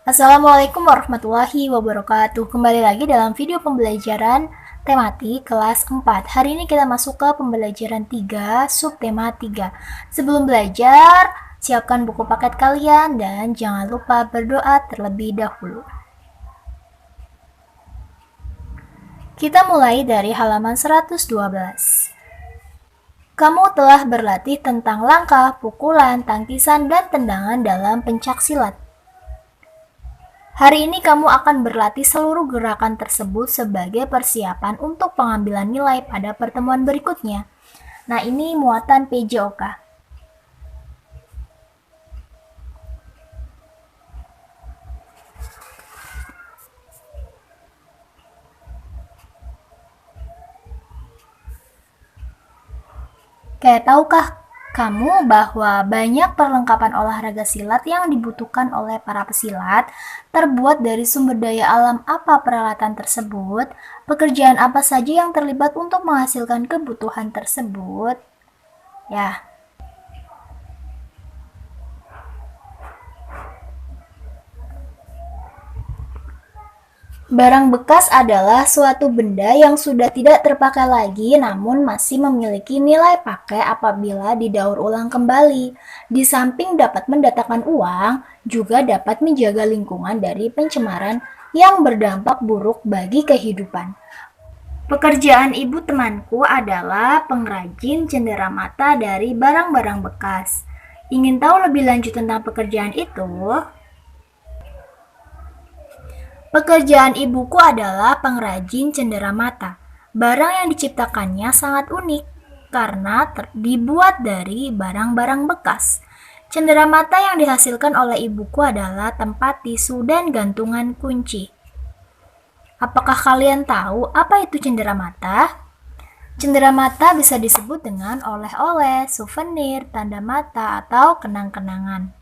Assalamualaikum warahmatullahi wabarakatuh. Kembali lagi dalam video pembelajaran tematik kelas 4. Hari ini kita masuk ke pembelajaran 3, subtema 3. Sebelum belajar, siapkan buku paket kalian dan jangan lupa berdoa terlebih dahulu. Kita mulai dari halaman 112. Kamu telah berlatih tentang langkah, pukulan, tangkisan, dan tendangan dalam pencaksilat. Hari ini kamu akan berlatih seluruh gerakan tersebut sebagai persiapan untuk pengambilan nilai pada pertemuan berikutnya. Nah, ini muatan PJOK. Kayak tahukah kamu bahwa banyak perlengkapan olahraga silat yang dibutuhkan oleh para pesilat terbuat dari sumber daya alam? Apa peralatan tersebut? Pekerjaan apa saja yang terlibat untuk menghasilkan kebutuhan tersebut? Ya, barang bekas adalah suatu benda yang sudah tidak terpakai lagi namun masih memiliki nilai pakai apabila didaur ulang kembali. Di samping dapat mendatangkan uang, juga dapat menjaga lingkungan dari pencemaran yang berdampak buruk bagi kehidupan. Pekerjaan ibu temanku adalah pengrajin cenderamata dari barang-barang bekas. Ingin tahu lebih lanjut tentang pekerjaan itu? Pekerjaan ibuku adalah pengrajin cenderamata. Barang yang diciptakannya sangat unik karena dibuat dari barang-barang bekas. Cenderamata yang dihasilkan oleh ibuku adalah tempat tisu dan gantungan kunci. Apakah kalian tahu apa itu cenderamata? Cenderamata bisa disebut dengan oleh-oleh, souvenir, tanda mata, atau kenang-kenangan.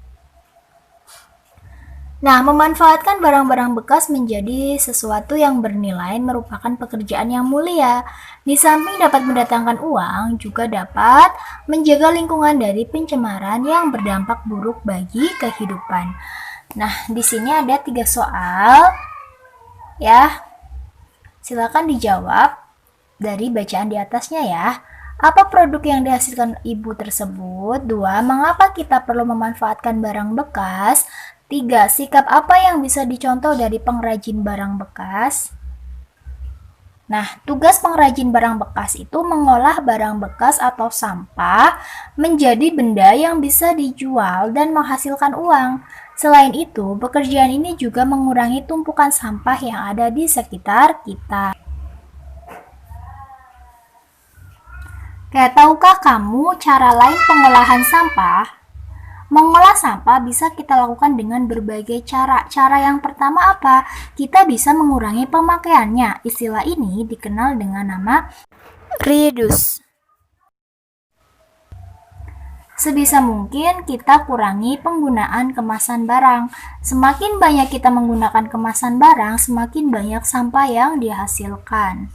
Nah, memanfaatkan barang-barang bekas menjadi sesuatu yang bernilai merupakan pekerjaan yang mulia. Di samping dapat mendatangkan uang, juga dapat menjaga lingkungan dari pencemaran yang berdampak buruk bagi kehidupan. Nah, di sini ada 3 soal. Ya, silakan dijawab dari bacaan di atasnya ya. Apa produk yang dihasilkan ibu tersebut? 2. Mengapa kita perlu memanfaatkan barang bekas? 3. Sikap apa yang bisa dicontoh dari pengrajin barang bekas? Nah, tugas pengrajin barang bekas itu mengolah barang bekas atau sampah menjadi benda yang bisa dijual dan menghasilkan uang. Selain itu, pekerjaan ini juga mengurangi tumpukan sampah yang ada di sekitar kita. Kayak tahukah kamu cara lain pengolahan sampah? Mengolah sampah bisa kita lakukan dengan berbagai cara. Cara yang pertama apa? Kita bisa mengurangi pemakaiannya. Istilah ini dikenal dengan nama reduce. Sebisa mungkin kita kurangi penggunaan kemasan barang. Semakin banyak kita menggunakan kemasan barang, semakin banyak sampah yang dihasilkan.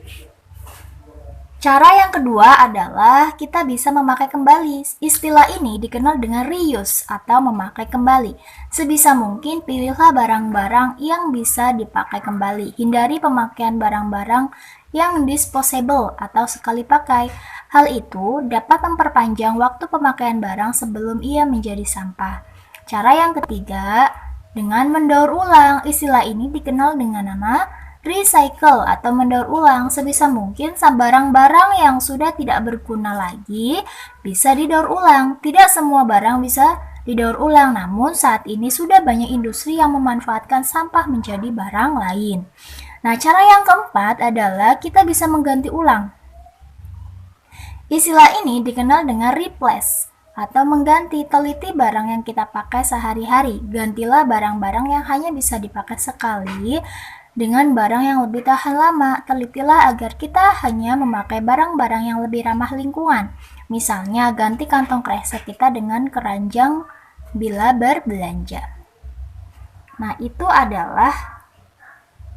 Cara yang kedua adalah kita bisa memakai kembali. Istilah ini dikenal dengan reuse atau memakai kembali. Sebisa mungkin pilihlah barang-barang yang bisa dipakai kembali. Hindari pemakaian barang-barang yang disposable atau sekali pakai. Hal itu dapat memperpanjang waktu pemakaian barang sebelum ia menjadi sampah. Cara yang ketiga, dengan mendaur ulang. Istilah ini dikenal dengan nama recycle atau mendaur ulang. Sebisa mungkin barang-barang yang sudah tidak berguna lagi bisa didaur ulang. Tidak semua barang bisa didaur ulang, namun saat ini sudah banyak industri yang memanfaatkan sampah menjadi barang lain. Nah, cara yang keempat adalah kita bisa mengganti ulang. Istilah ini dikenal dengan replace atau mengganti. Teliti barang yang kita pakai sehari-hari. Gantilah barang-barang yang hanya bisa dipakai sekali dengan barang yang lebih tahan lama. Telitilah agar kita hanya memakai barang-barang yang lebih ramah lingkungan. Misalnya, ganti kantong kresek kita dengan keranjang bila berbelanja. Nah, itu adalah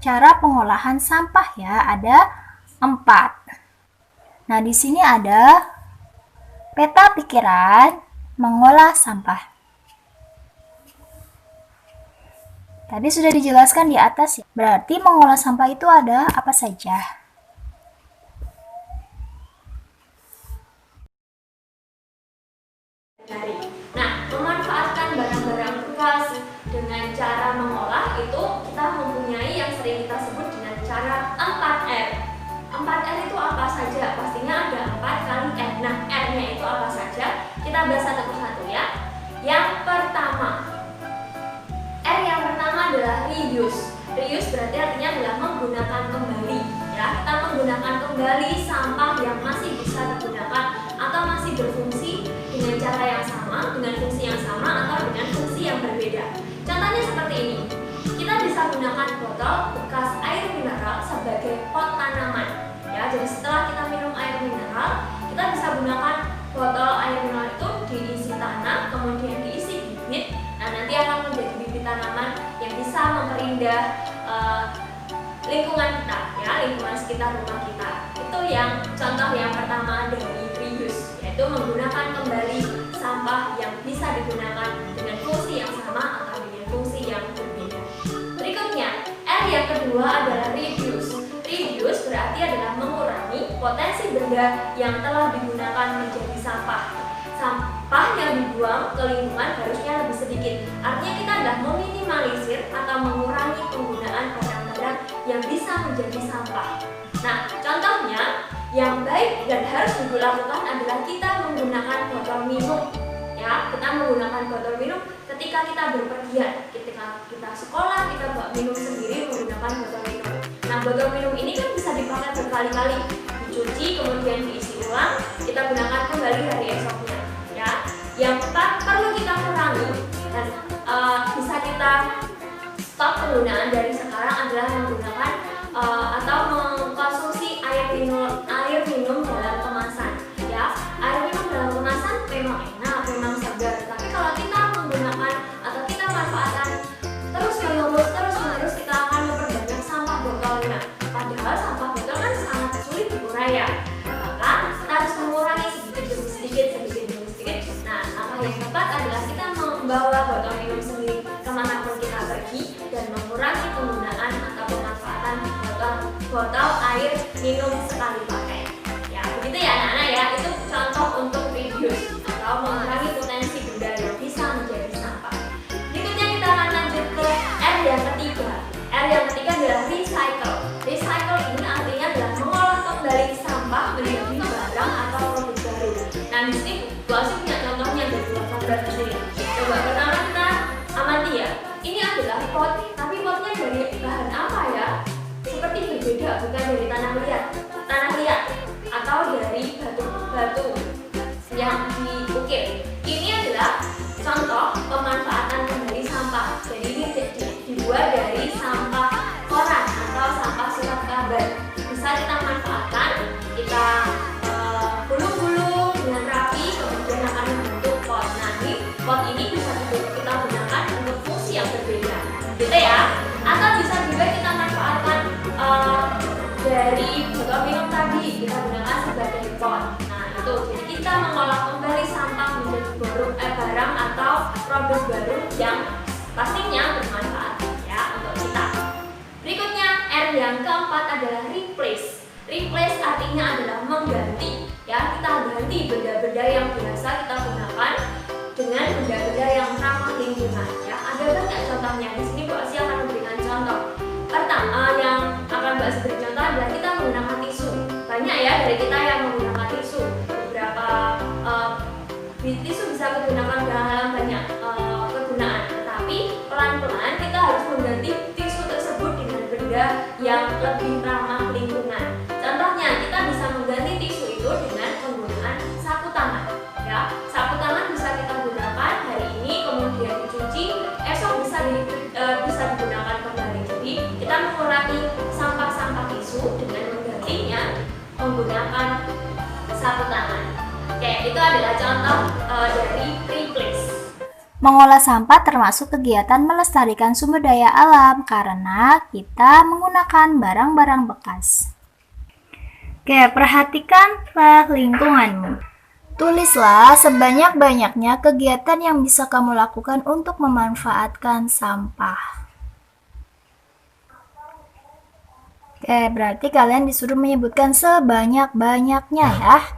cara pengolahan sampah ya. Ada 4. Nah, di sini ada peta pikiran mengolah sampah. Tadi sudah dijelaskan di atas ya. Berarti mengolah sampah itu ada apa saja? Nah, memanfaatkan barang-barang bekas dengan cara mengolah itu kita mempunyai yang sering kita sebut dengan cara 4R. 4R itu apa saja? Pastinya ada 4 kali R. Nah, R-nya itu apa saja? Kita bahas satu persatu ya. Yang pertama, R yang pertama adalah reuse. Reuse berarti artinya adalah menggunakan kembali. Ya, kita menggunakan kembali sampah yang masih bisa digunakan atau masih berfungsi dengan cara yang sama, dengan fungsi yang sama atau dengan fungsi yang berbeda. Contohnya seperti ini. Kita bisa gunakan botol bekas air mineral sebagai pot tanaman. Ya, jadi setelah kita minum air mineral, kita bisa gunakan botol air mineral itu diisi tanah, kemudian diisi bibit. Nah, nanti akan menjadi bibit tanaman yang bisa memperindah lingkungan kita, ya, lingkungan sekitar rumah kita. Itu yang contoh yang pertama dari reuse, yaitu menggunakan kembali sampah yang bisa digunakan dengan fungsi yang sama atau dengan fungsi yang berbeda. Berikutnya, R yang kedua adalah reduce. Reduce berarti adalah mengurangi potensi benda yang telah digunakan menjadi sampah. Sampah yang dibuang ke lingkungan harusnya lebih sedikit. Artinya kita adalah meminimalisir atau mengurangi penggunaan barang-barang yang bisa menjadi sampah. Nah, contohnya yang baik dan harus dilakukan adalah kita menggunakan botol minum. Ya, kita menggunakan botol minum ketika kita berpergian, ketika kita sekolah, kita bawa minum sendiri menggunakan botol minum. Nah, botol minum ini kan bisa dipakai berkali-kali, dicuci kemudian diisi ulang, kita gunakan kembali hari esoknya. Ya, yang perlu kita kurangi dan bisa kita stop penggunaan dari sekarang adalah menggunakan atau mengkonsumsi air minum dalam kemasan. Ya, air minum dalam kemasan memang enak, memang segar. Tapi kalau kita menggunakan atau kita manfaatkan terus menerus kita akan memperbanyak sampah botolnya. Padahal sampah botol kan sangat sulit diurai ya. Maka kita harus mengurangi sedikit demi sedikit. Nah, langkah yang tepat adalah kita membawa botol minum sendiri kemanapun kita pergi dan mengurangi penggunaan atau pemanfaatan botol air minum sekali pakai. Ya, begitu ya anak-anak ya. Itu contoh untuk reduce atau mengurangi potensi benda yang bisa menjadi sampah. Berikutnya kita akan lanjut ke R yang ketiga. R yang ketiga adalah recycle. Recycle ini artinya adalah mengolah kembali sampah menjadi barang atau produk baru. Nah, di sini Bu Asy punya contohnya dari gambar di sini. Coba pertama kita amati ya. Ini adalah pot, tapi potnya dari bahan apa ya? Seperti berbeda, bukan dari tanah liat atau dari batu yang diukir. Ini adalah contoh pemanfaatan kembali sampah. Jadi ini dibuat dari sampah koran atau sampah surat kabar. Bisa kita manfaatkan, kita gulung-gulung dengan rapi, kemudian akan membentuk pot. Nah, pot ini bisa kita gunakan untuk fungsi yang berbeda, gitu ya. Atau bisa juga kita manfaatkan dari botol minum tadi, kita gunakan sebagai pot. Nah, itu jadi kita mengolah kembali sampah menjadi barang atau produk baru yang pastinya bermanfaat ya untuk kita. Berikutnya R yang keempat adalah replace. Replace artinya adalah mengganti. Ya, kita ganti benda-benda yang biasa kita gunakan dengan benda-benda yang ramah lingkungan. Ya, ada banyak contohnya. Di sini Bu Asy akan memberikan contoh. Pertama yang akan Bu Asy beri contoh adalah kita menggunakan tisu. Banyak ya dari kita yang menggunakan tisu. Beberapa tisu bisa digunakan dalam banyak kegunaan. Tapi pelan-pelan kita harus mengganti tisu tersebut dengan benda yang lebih ramah lingkungan. Contohnya kita bisa mengganti tisu itu dengan penggunaan sapu tangan. Ya, sapu tangan bisa kita gunakan hari ini kemudian dicuci, esok bisa digunakan kembali. Jadi kita mengurangi sampah-sampah tisu dengan menggantinya menggunakan sapu tangan. Oke, itu adalah contoh dari replace. Mengolah sampah termasuk kegiatan melestarikan sumber daya alam karena kita menggunakan barang-barang bekas. Oke, perhatikanlah lingkunganmu. Tulislah sebanyak-banyaknya kegiatan yang bisa kamu lakukan untuk memanfaatkan sampah. Oke, berarti kalian disuruh menyebutkan sebanyak-banyaknya ya.